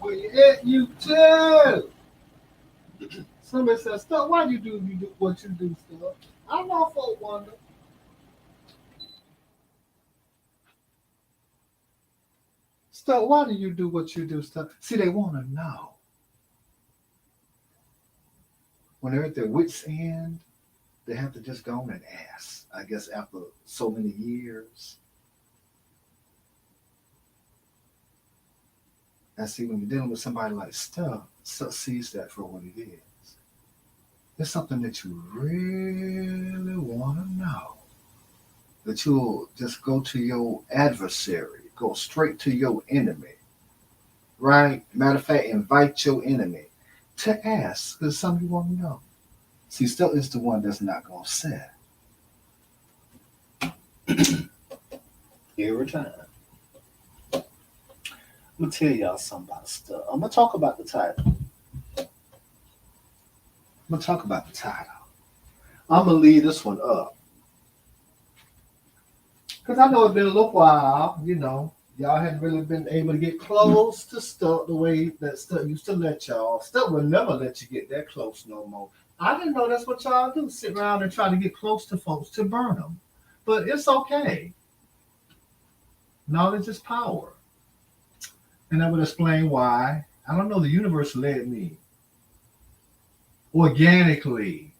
for your head. You too. Somebody says, "Stuff, why you do what you do, stuff?" I know folk wonder. Stuff, why do you do what you do, stuff? See, they want to know. When they're at their wits' end, they have to just go on and ask. I guess after so many years. And see, when you're dealing with somebody like Stuff, Stuff sees that for what it is. It's something that you really want to know. That you'll just go to your adversary, go straight to your enemy, right? Matter of fact, invite your enemy to ask because something you want to know. See, Stuff is the one that's not going to say every time. I'm going to tell y'all something about Stuff. I'm going to talk about the title. I'm going to talk about the title. I'm going to leave this one up. Because I know it's been a little while, y'all hadn't really been able to get close to Stuff the way that Stuff used to let y'all. Stuff will never let you get that close no more. I didn't know that's what y'all do, sit around and try to get close to folks to burn them. But it's okay. Knowledge is power. And that would explain why, I don't know, the universe led me organically.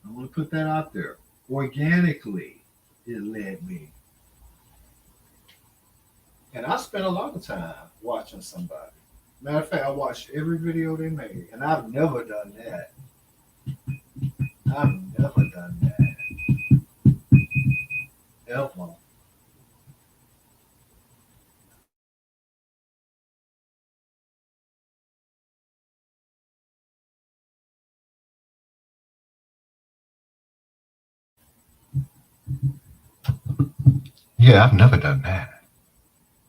I want to put that out there. Organically, it led me. And I spent a lot of time watching somebody. Matter of fact, I watched every video they made, and I've never done that. I've never done that. Ever. Yeah, I've never done that.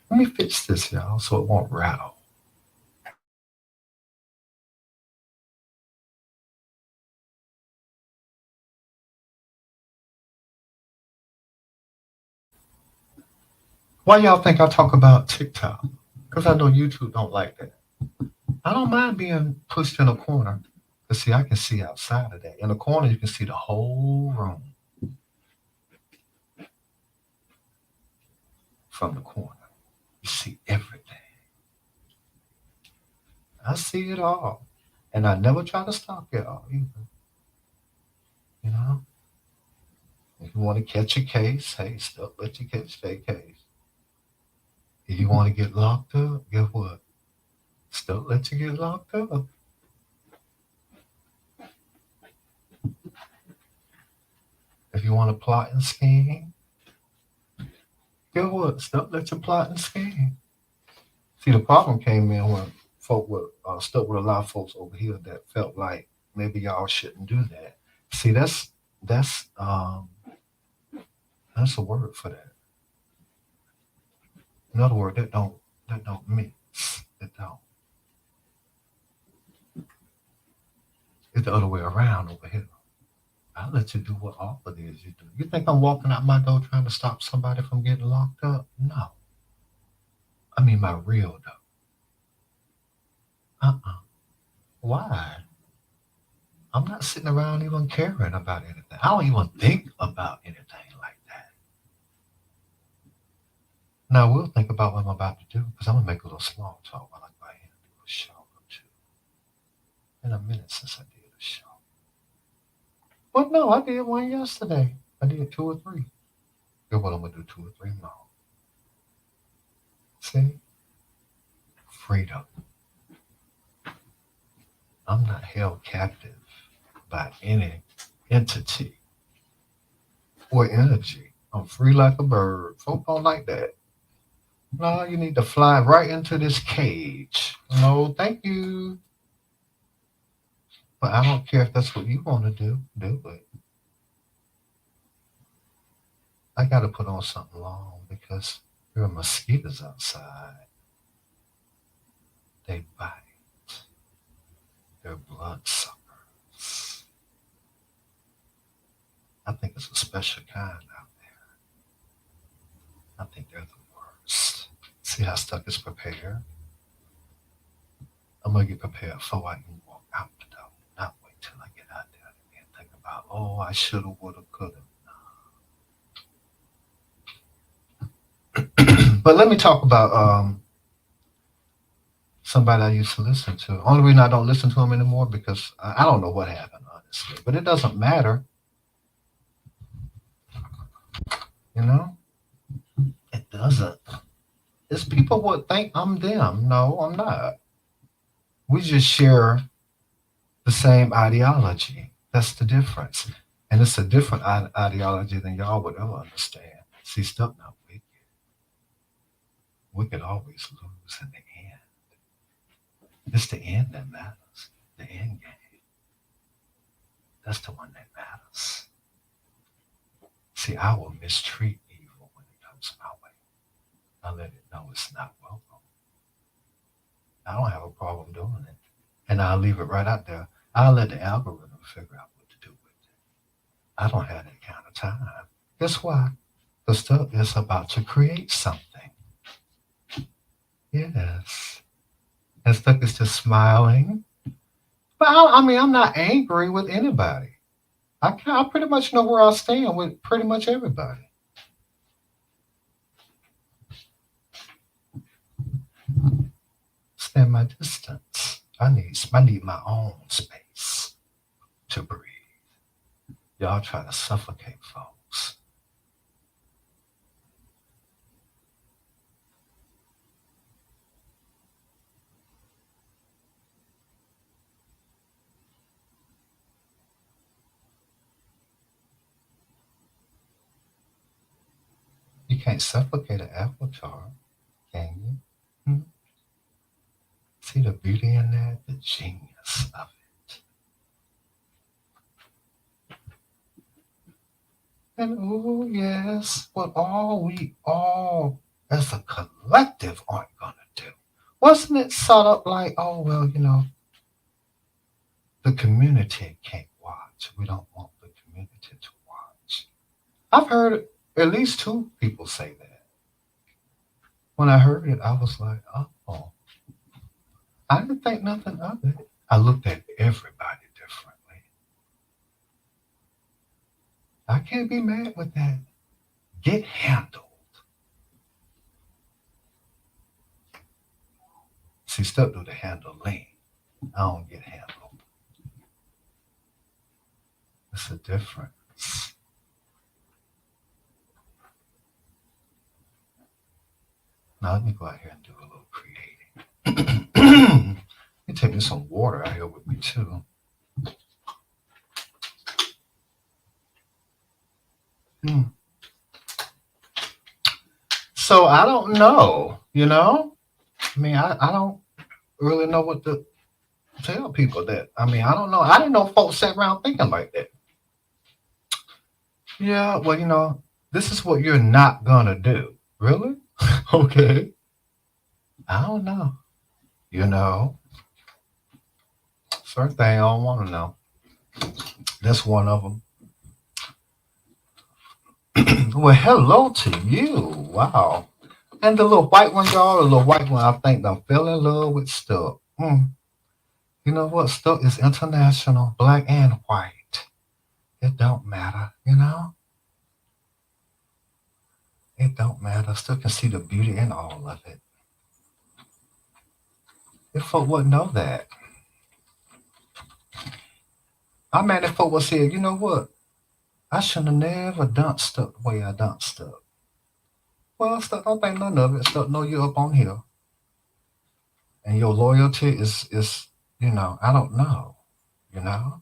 Let me fix this, y'all, so it won't rattle. Why y'all think I talk about TikTok? Because I know YouTube don't like that. I don't mind being pushed in a corner. But see, I can see outside of that. In the corner, you can see the whole room from the corner. You see everything. I see it all. And I never try to stop y'all either. You know? If you want to catch a case, hey, still let you catch that case. If you want to get locked up, guess what? Still let you get locked up. If you want to plot and scheme, guess what? Still let you plot and scheme. See, the problem came in when folk were stuck with a lot of folks over here that felt like maybe y'all shouldn't do that. See, that's a word for that. In other words, that don't mix. It don't. It's the other way around over here. I'll let you do what all it is you do. You think I'm walking out my door trying to stop somebody from getting locked up? No. I mean my real door. Uh-uh. Why? I'm not sitting around even caring about anything. I don't even think about anything like that. Now we'll think about what I'm about to do because I'm gonna make a little small talk while I go ahead and do a show or two. In a minute since I did a show. But no, I did one yesterday. I did two or three. Good, what I'm gonna do two or three more. See? Freedom. I'm not held captive by any entity or energy. I'm free like a bird. Folk don't like that. No, you need to fly right into this cage. No, thank you. But I don't care if that's what you want to do. Do it. I got to put on something long because there are mosquitoes outside. They bite. They're bloodsuckers. I think it's a special kind out there. I think they're the worst. See how stuck is prepared? I'm gonna get prepared before I can walk out the door. Not wait till I get out there and think about, oh, I shoulda, woulda, coulda. But let me talk about somebody I used to listen to. Only reason I don't listen to him anymore because I don't know what happened, honestly. But it doesn't matter, you know. It doesn't. It's people would think I'm them. No, I'm not. We just share the same ideology. That's the difference. And it's a different ideology than y'all would ever understand. See, stuff not wicked. Wicked always lose in the end. It's the end that matters. The end game. That's the one that matters. See, I will mistreat evil when it comes my way. I let it know it's not welcome. I don't have a problem doing it. And I'll leave it right out there. I'll let the algorithm figure out what to do with it. I don't have that kind of time. Guess why? The stuff is about to create something. Yes. And stuff is just smiling. But I mean, I'm not angry with anybody. I pretty much know where I stand with pretty much everybody. Stand my distance. I need my own space to breathe. Y'all try to suffocate folks. You can't suffocate an avatar, can you? Hmm? See the beauty in that, the genius of it. And oh yes, what all we all as a collective aren't gonna do. Wasn't it sort of like, oh well, the community can't watch. We don't want the community to watch. I've heard at least two people say that. When I heard it, I was like, oh, I didn't think nothing of it. I looked at everybody differently. I can't be mad with that. Get handled. See, stuff do the handling. I don't get handled. It's a difference. Now let me go out here and do a little creating. You take me some water out here with me too. Hmm. So I don't know. I mean, I don't really know what to tell people that. I mean, I don't know. I didn't know folks sat around thinking like that. Yeah, well, this is what you're not gonna do. Really? Okay. I don't know. You know, certain thing I don't want to know. That's one of them. Well, hello to you. Wow. And the little white one, y'all, the little white one, I think I'm fell in love with stuff. You know what? Stuff is international, black and white. It don't matter. It don't matter. Still can see the beauty in all of it. If folk wouldn't know that. I mean, if folk would say, you know what? I should have never done stuff the way I done stuff. Well, stuff don't think none of it. Stuff know you up on here. And your loyalty is I don't know, you know?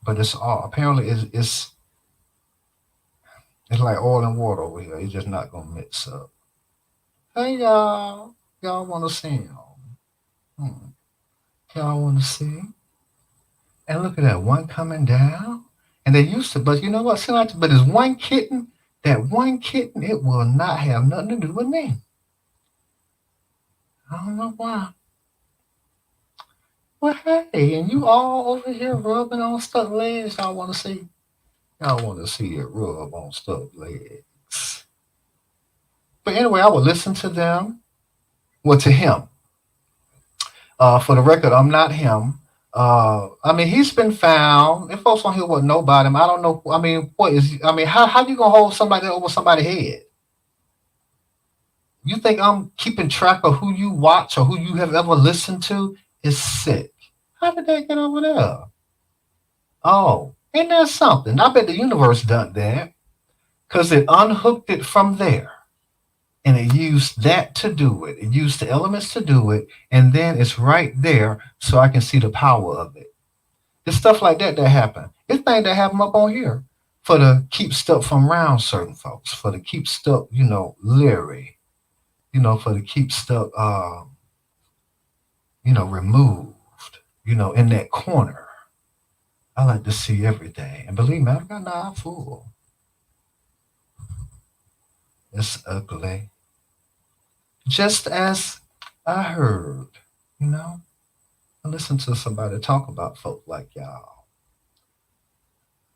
But it's all apparently it's like oil and water over here. It's just not gonna mix up. Hey y'all. Y'all wanna see y'all? Hmm. Y'all wanna see? And look at that one coming down. And they used to, but you know what? But there's one kitten. That one kitten, it will not have nothing to do with me. I don't know why. Well, hey, and you all over here rubbing on stuck legs. Y'all want to see? Y'all want to see it rub on stuck legs. But anyway, I would listen to them. Well, to him. For the record, I'm not him. I mean, he's been found. If folks on here wouldn't know about him, I don't know. I mean, what is? I mean, how you gonna hold somebody over somebody's head? You think I'm keeping track of who you watch or who you have ever listened to? Is sick. How did that get over there? Oh, ain't that something? I bet the universe done that because it unhooked it from there and it used that to do it. It used the elements to do it, and then it's right there so I can see the power of it. It's stuff like that that happen. It's things that happen up on here for to keep stuff from around certain folks, for to keep stuff, leery, for to keep stuff, removed, in that corner. I like to see everything. And believe me, I've got an eye full. It's ugly. Just as I heard, you know, I listened to somebody talk about folk like y'all.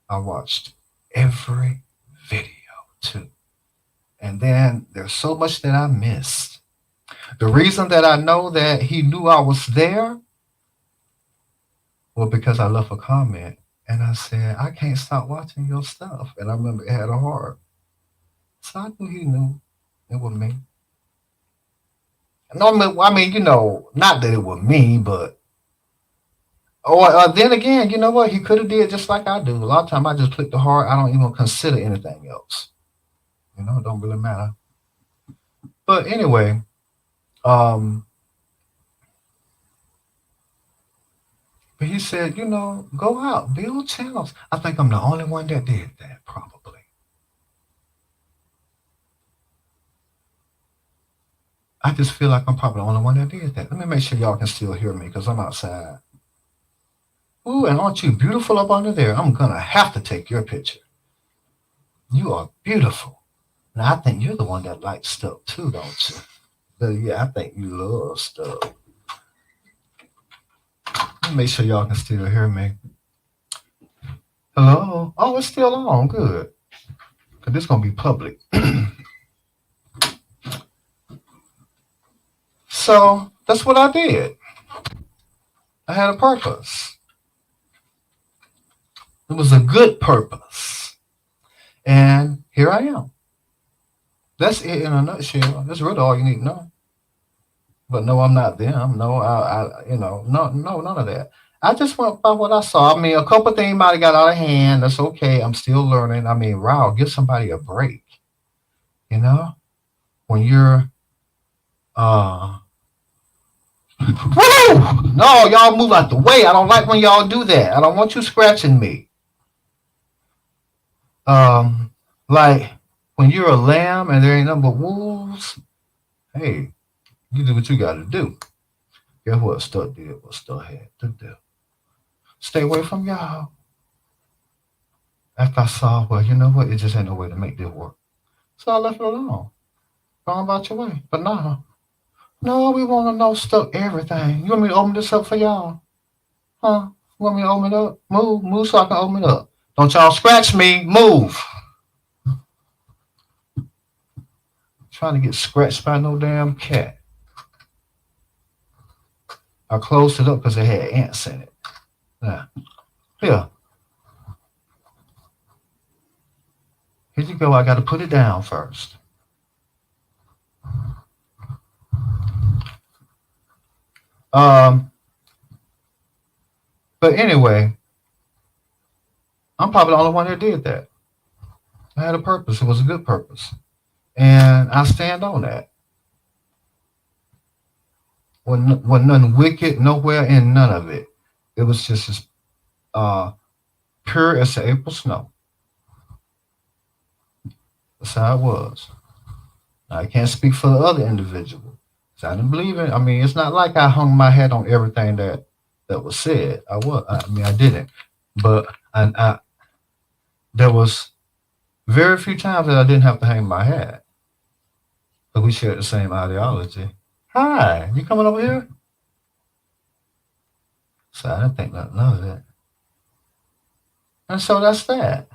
I watched every video too. And then there's so much that I missed. The reason that I know that he knew I was there was because I left a comment and I said, I can't stop watching your stuff. And I remember it had a heart. So I knew he knew it was me. No, I mean, not that it was me, but or then again, you know what? He could have did just like I do. A lot of time I just click the heart. I don't even consider anything else. It don't really matter. But anyway, um, but he said, go out, build channels. I think I'm the only one that did that, probably. I just feel like I'm probably the only one that did that. Let me make sure y'all can still hear me because I'm outside. Ooh, and aren't you beautiful up under there? I'm gonna have to take your picture. You are beautiful. Now I think you're the one that likes stuff too, don't you? But yeah, I think you love stuff. Let me make sure y'all can still hear me. Hello? Oh, it's still on. Good. Because this gonna be public. So that's what I did. I had a purpose. It was a good purpose. And here I am. That's it in a nutshell. That's really all you need to know. But no, I'm not them. No, no, none of that. I just went by what I saw. I mean, a couple things might have got out of hand. That's okay. I'm still learning. I mean, wow, give somebody a break. You know, when you're, uh, woo! No, y'all move out the way. I don't like when y'all do that. I don't want you scratching me. Um, like when you're a lamb and there ain't nothing but wolves. Hey, you do what you got to do. Guess what? Stuck did what Stuck had to do. Stay away from y'all. After I saw, well, you know what? It just ain't no way to make this work. So I left it alone. Go on about your way. But no, we want to know Stuck everything. You want me to open this up for y'all? Huh? You want me to open it up? Move so I can open it up. Don't y'all scratch me. Move. Trying to get scratched by no damn cat. I closed it up because it had ants in it. Yeah. Here. Here you go. I got to put it down first. Um, but anyway, I'm probably the only one that did that. I had a purpose. It was a good purpose. And I stand on that. When none wicked, nowhere in none of it. It was just as uh, pure as the April snow. That's how it was. I can't speak for the other individual. So I didn't believe it. I mean, it's not like I hung my hat on everything that was said. I didn't. But there was very few times that I didn't have to hang my hat. But we shared the same ideology. Hi, you coming over here? So I didn't think nothing of it. And so that's that.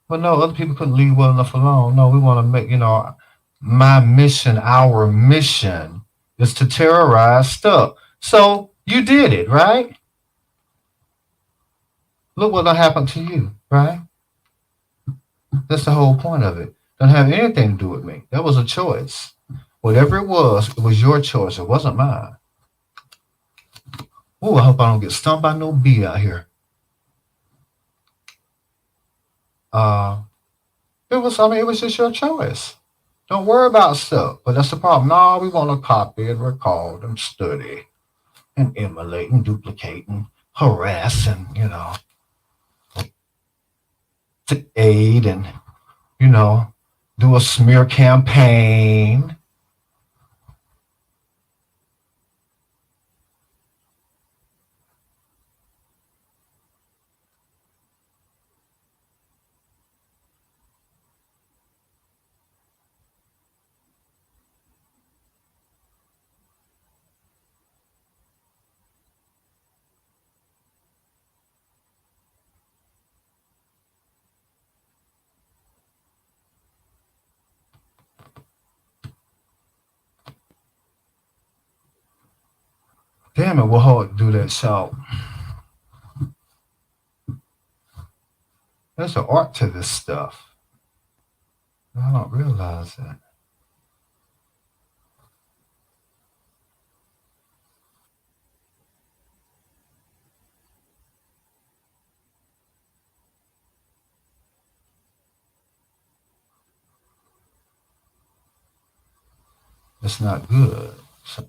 But no, other people couldn't leave well enough alone. No, we want to make, my mission, our mission is to terrorize stuff. So you did it, right? Look what happened to you, right? That's the whole point of it. Don't have anything to do with me. That was a choice. Whatever it was your choice. It wasn't mine. Oh, I hope I don't get stung by no bee out here. Uh, it was just your choice. Don't worry about stuff. But that's the problem. No, we want to copy and record and study and emulate and duplicate and harass and, to aid and, you know, do a smear campaign. Damn it, we'll hold do that. So there's an art to this stuff. I don't realize that. It's not good. So,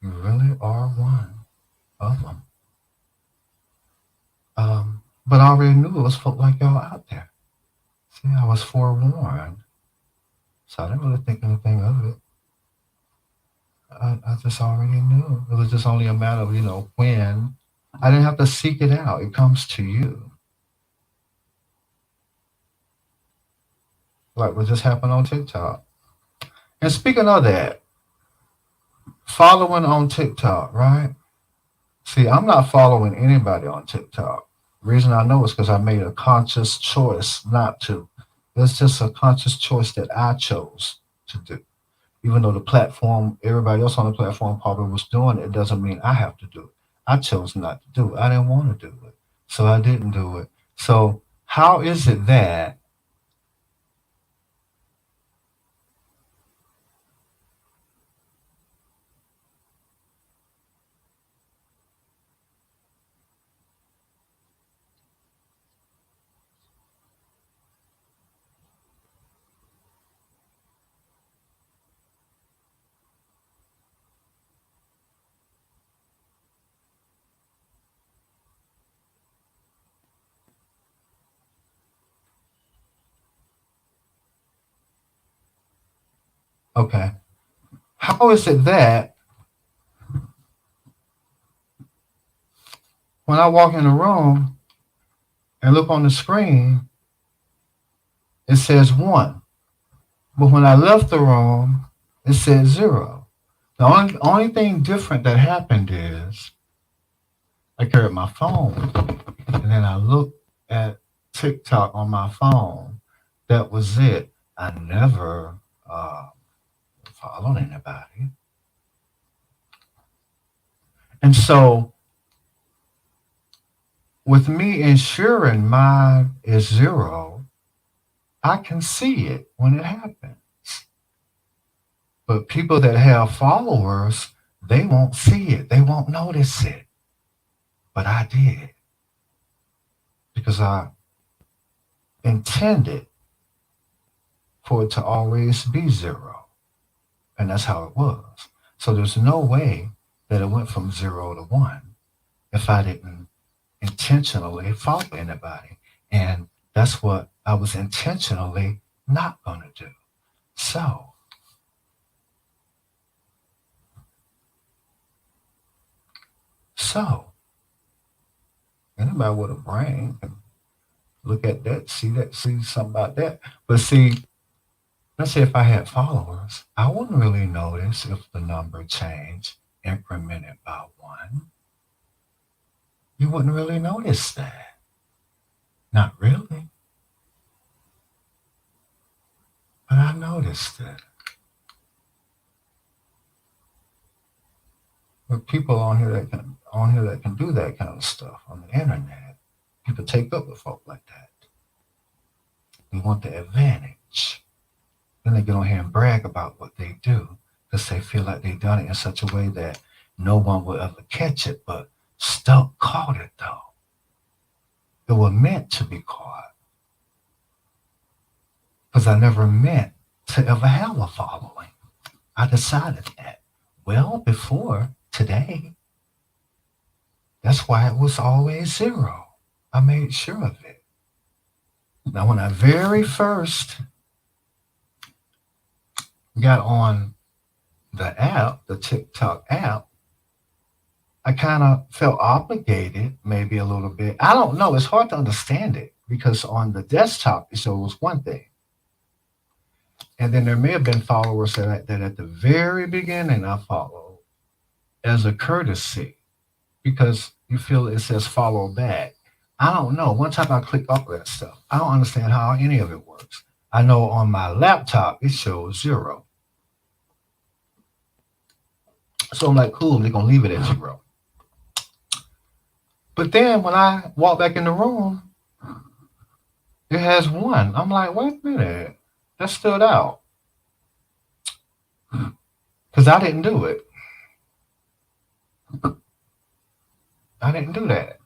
you really are one of them. But I already knew it was folk like y'all out there. See, I was forewarned. So I didn't really think anything of it. I just already knew. It was just only a matter of, when. I didn't have to seek it out. It comes to you. Like what just happened on TikTok. And speaking of that, following on TikTok, right? See, I'm not following anybody on TikTok. Reason I know is because I made a conscious choice not to. It's just a conscious choice that I chose to do. Even though the platform, everybody else on the platform probably was doing it, it doesn't mean I have to do it. I chose not to do it. I didn't want to do it. So I didn't do it. So how is it that, okay, how is it that when I walk in the room and look on the screen, it says one. But when I left the room, it said zero. The only thing different that happened is I carried my phone and then I looked at TikTok on my phone. That was it. I never followed anybody. And so, with me ensuring mine is zero, I can see it when it happens. But people that have followers, they won't see it, they won't notice it. But I did because I intended for it to always be zero. And that's how it was. So there's no way that it went from zero to one if I didn't intentionally follow anybody. And that's what I was intentionally not going to do. So So anybody with a brain can look at that, see something about that. But see, let's say if I had followers, I wouldn't really notice if the number changed incremented by one. You wouldn't really notice that. Not really. But I noticed it. But people on here that can do that kind of stuff on the internet. People take up with folk like that. They want the advantage. Then they get on here and brag about what they do because they feel like they've done it in such a way that no one will ever catch it. But Stuck caught it though. It was meant to be caught because I never meant to ever have a following. I decided that well before today. That's why it was always zero. I made sure of it. Now, when I very first got on the app, the TikTok app, I kind of felt obligated, maybe a little bit. I don't know. It's hard to understand it because on the desktop, it shows one thing. And then there may have been followers that at the very beginning I followed as a courtesy because you feel it says follow back. I don't know. One time I clicked off that stuff. I don't understand how any of it works. I know on my laptop it shows zero. So I'm like, cool, they're gonna leave it at zero. But then when I walk back in the room, it has one. I'm like, wait a minute, that stood out. Because I didn't do it. I didn't do that.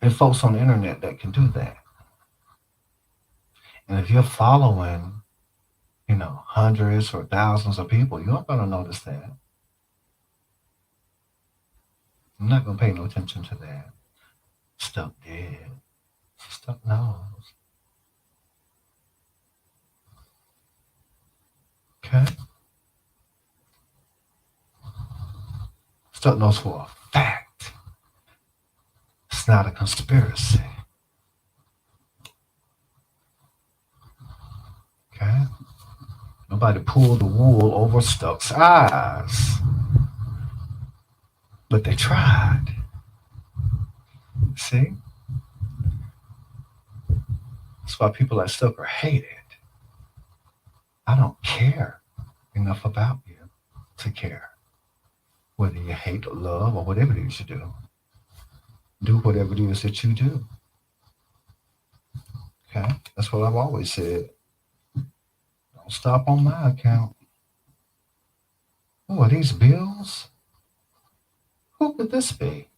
There's folks on the internet that can do that. And if you're following, hundreds or thousands of people, you're not gonna notice that. I'm not gonna pay no attention to that. Stuff dead. Stuff knows. Okay? Stuff knows for a fact. It's not a conspiracy. Okay? Nobody pulled the wool over Stuck's eyes. But they tried. See? That's why people like Stuck are hated. I don't care enough about you to care. Whether you hate or love or whatever it is you do whatever it is that you do. Okay? That's what I've always said. Don't stop on my account. Oh, are these bills? Who could this be?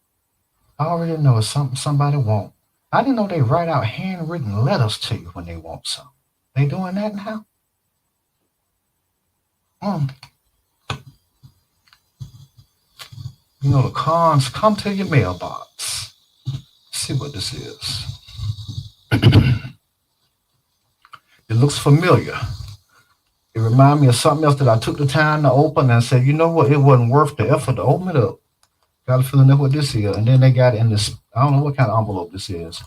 I already know it's something somebody want. I didn't know they write out handwritten letters to you when they want something. They doing that now? Mm. The cons come to your mailbox. Let's see what this is. It looks familiar. It reminds me of something else that I took the time to open and I said, you know what? It wasn't worth the effort to open it up. Got a feeling that's what this is. And then they got it in this, I don't know what kind of envelope this is.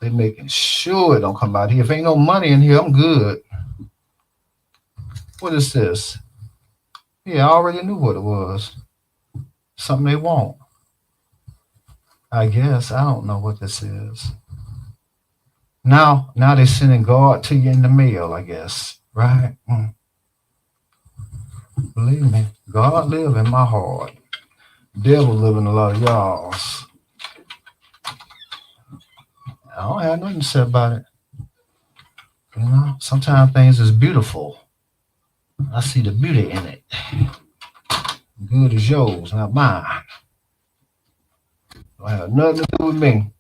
They making sure it don't come out here. If ain't no money in here, I'm good. What is this? Yeah, I already knew what it was. Something they want. I guess. I don't know what this is. Now they're sending God to you in the mail, I guess. Right? Believe me, God live in my heart. Devil live in a lot of y'all's. I don't have nothing to say about it. Sometimes things is beautiful. I see the beauty in it. Good is yours, not mine. Don't have nothing to do with me.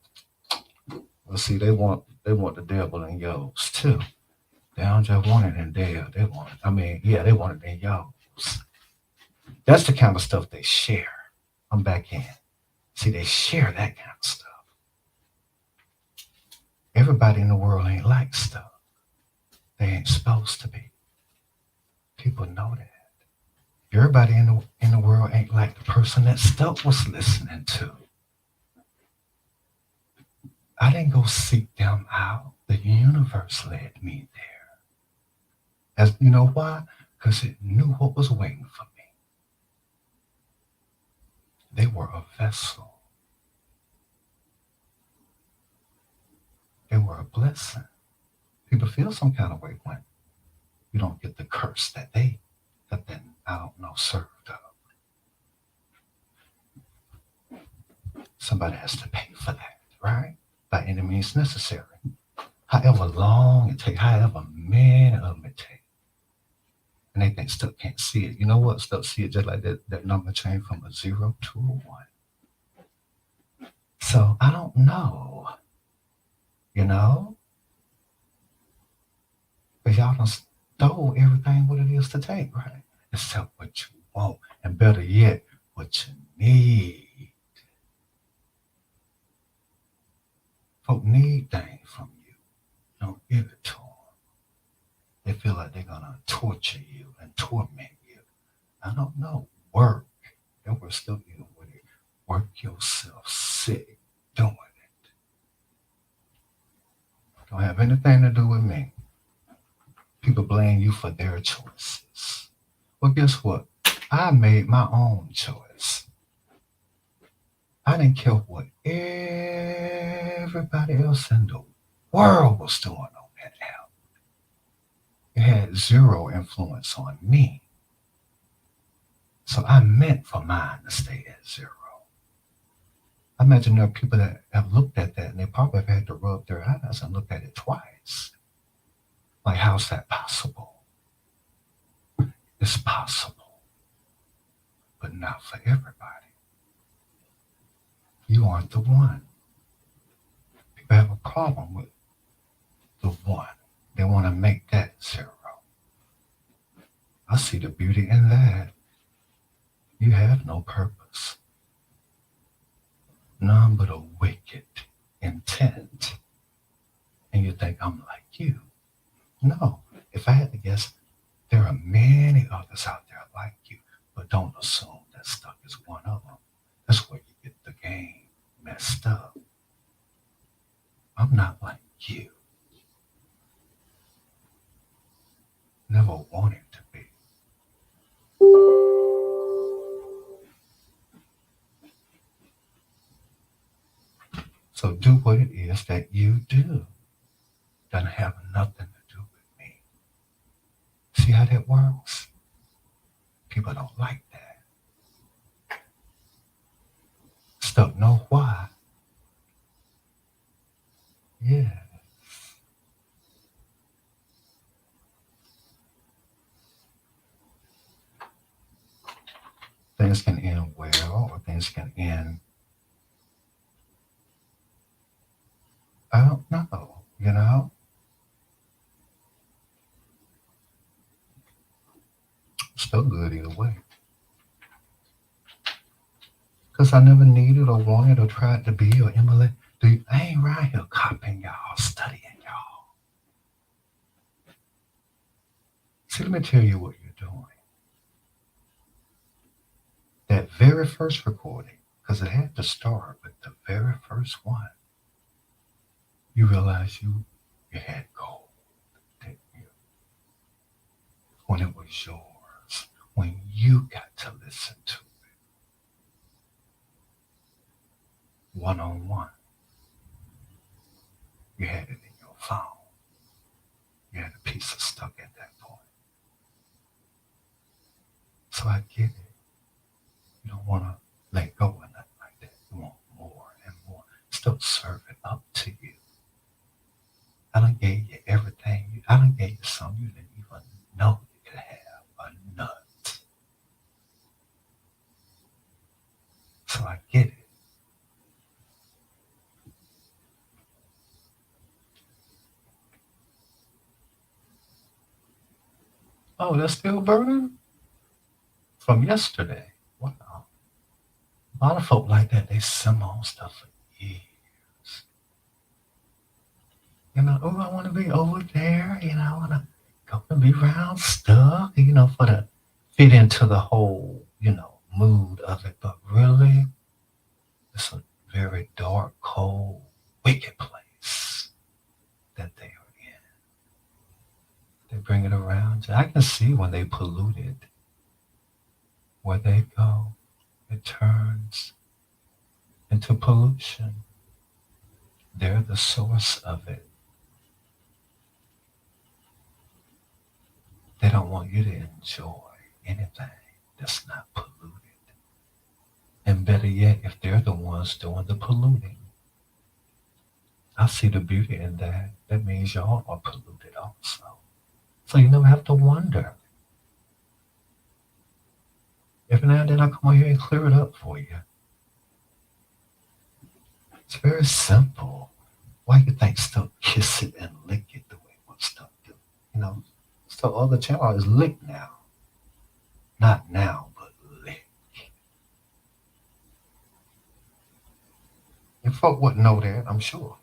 Well, see, they want the devil in yours too. They don't just want it in there. They want it. They want it in yours. That's the kind of stuff they share. I'm back in. See, they share that kind of stuff. Everybody in the world ain't like stuff. They ain't supposed to be. People know that. Everybody in the world ain't like the person that Stuck was listening to. I didn't go seek them out. The universe led me there. As you know why? Because it knew what was waiting for me. They were a vessel. They were a blessing. People feel some kind of way when you don't get the curse that they have been, I don't know, served up. Somebody has to pay for that, right? By any means necessary. However long it takes, however many of them it takes. And they think Stuck can't see it. You know what? Stuck see it just like that number changed from a zero to a one. So I don't know, you know, but y'all done stole everything what it is to take, right? Except what you want. And better yet, what you need. Folk need things from you. Don't give it to them. They feel like they're going to torture you and torment you. I don't know. Work. And we're still dealing with it. Work yourself sick doing it. Don't have anything to do with me. People blame you for their choices. Well, guess what? I made my own choice. I didn't care what everybody else in the world was doing on that app. It had zero influence on me. So I meant for mine to stay at zero. I imagine there are people that have looked at that and they probably have had to rub their eyes and look at it twice. Like, how's that possible? It's possible, but not for everybody. You aren't the one. People have a problem with the one. They want to make that zero. I see the beauty in that. You have no purpose. None but a wicked intent. And you think I'm like you. No. If I had to guess, there are many others out there like you, but don't assume that Stuck is one of them. That's where you get the game messed up. I'm not like you. Never wanted to be. So do what it is that you do. Doesn't have nothing to do with me. See how that works? People don't like that. Stuck know why. Yeah. Things can end well or things can end, I don't know, you know? Still good either way. Because I never needed or wanted or tried to be or emulate. I ain't right here copying y'all, studying y'all. See, let me tell you what you're doing. That very first recording, because it had to start with the very first one, you realize you had gold, didn't you? When it was yours, when you got to listen to it one on one. You had it in your phone. You had a piece of Stuck at that point. So I get it. You don't want to let go of nothing like that. You want more and more. Still serve it up to you. I done gave you everything. I done gave you something you didn't even know you could have. A nut. So I get it. Oh, they're still burning? From yesterday. Wow. A lot of folk like that, they simmer on stuff for years. Oh, I want to be over there. I want to go and be around Stuck, for the fit into the whole, mood of it. But really, it's a very dark, cold, wicked place that they are in. They bring it around you. I can see when they pollute it, where they go, it turns into pollution. They're the source of it. They don't want you to enjoy anything that's not polluted. And better yet, if they're the ones doing the polluting, I see the beauty in that. That means y'all are polluted also. So you never have to wonder. Every now and then I come on here and clear it up for you. It's very simple. Why you think stuff kiss it and lick it the way what stuff do? Stuff other channel is lick now. Not now, but lick. And folk wouldn't know that, I'm sure.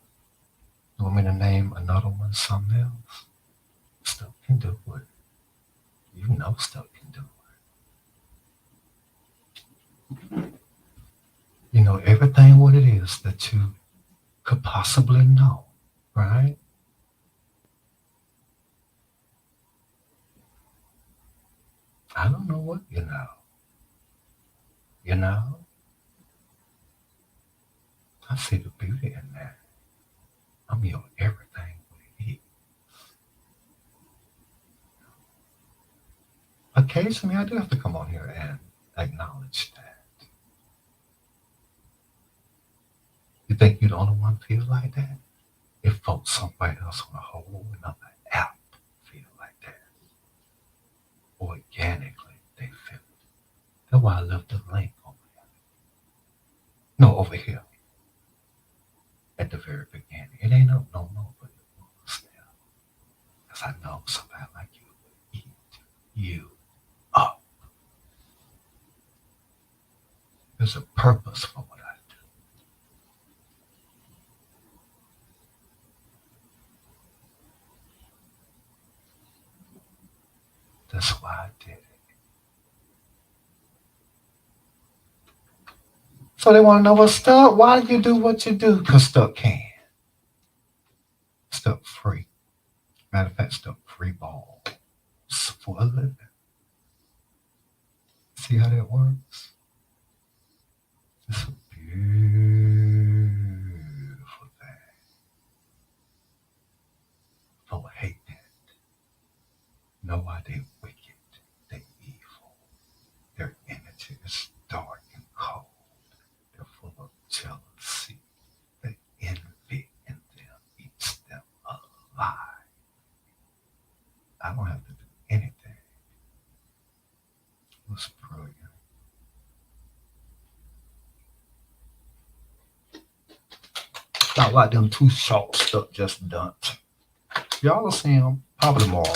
You want me to name another one, something else? Stuff can do it. You know stuff can do it. Everything what it is that you could possibly know, right? I don't know what you know. I see the beauty in that. I'm your everything what it is. Occasionally I do have to come on here and acknowledge that. You think you're the only one feel like that? If folks somebody else on a whole another app feel like that. Organically they feel it. That's why I left the link over here. No, over here. At the very beginning. It ain't up no more, but it was there. Because I know somebody like you would eat you up. There's a purpose for what I do. That's why I did it. So they want to know, well, Stuck, why do you do what you do? Because Stuck can. Stuck free. Matter of fact, Stuck free ball for a living. See how that works? It's a beautiful thing. Folk hate that. Know why they wicked, they evil. Their energy is dark and cold. They're full of jealousy. The envy in them eats them alive. I don't have to do anything. It was brilliant. Not like them two short stuff just done. Y'all will see them probably tomorrow.